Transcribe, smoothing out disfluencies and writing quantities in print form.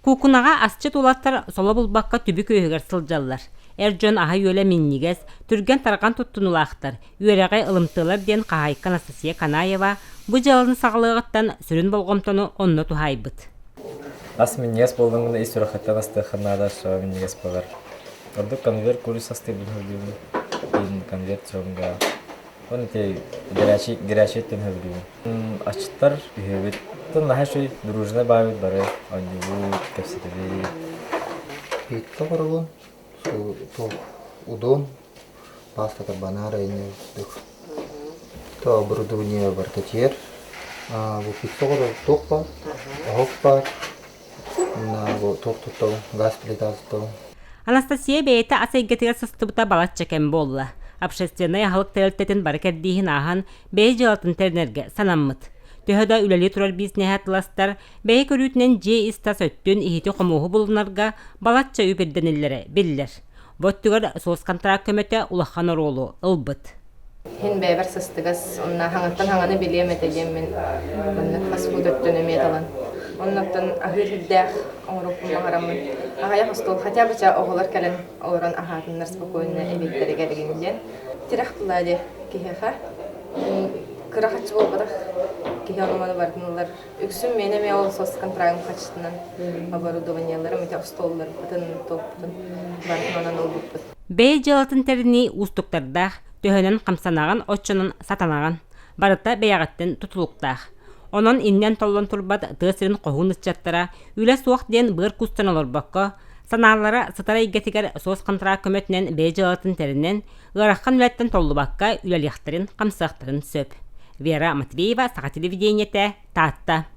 Кукунаға асчы тулаттар сола булбаққа түбі көйгер сылжаллар. Эрджон аха йөле миннигес, түрген тарған туттунулақтар, үйерағай ылымтылар ден қағайқан Анастасия Канаева бұ жалын сағылығыттан сүрін болғымтону онны тухайбыт. Ас миннигес болдыңында ес үрақаттан астықынада шоу миннигес болар. Орды конверт курс астырдың хөрдігін, конверт жоғынға. Оны те грачеттен хөрдігін. Ачыттар үйебет. Тон наха шой дружна бавит бары, Аннивуд, Кепсетеви. Питта барабын. То удон паста банара и то оборудование вартатер в пиццоро топа хоппа на то газ плитасто. Анастасия бейта асайгетигер сыстыбыта балат чекен болла. Общественная халық тәрелтетін баракердихин ахан бей жалатын тернерге санаммыт. Төһөдө үлели турар бизнехатластар бей көрүтүнен же истас өттүн ихити хомуһу булунарга балатча үбердениллере биллер. Боттугар соос контракт көмөтө улахан оролу ылбыт. Хин бейбер сыстыгас онна хаңаттан хаңаны билеметеген мен онна фастфуд өттүн эметалан. Оннаттан ахырдах оңрупун магарамын. Агая хостол хотя бы ча оголар келен оран ахатыннар спокойно эбиттерге дегенден. Тирахтулады кихеха. Кырахачы болбадах киханоманы бардынлар. Үксүн менеме ол соос контрагым качтынан оборудованияларым ите столлар бутын топтун бардынанан олбуппут. Бей жалатын терини устуктардах төһөнөн камсанаган отчонун сатанаган. Барыта бейагаттен тутулуктах. Онон иннен толлон турбат тысырын кохун ычаттара үле суак ден быр кустан олорбакка санаалара сытара игетигер соос контракт көмөтүнен бей жалатын теринен ырахкан үлеттен толлубакка үлелияхтарын камсактарын сөп. Вера Матвеева, Саха телевидениете, Татта.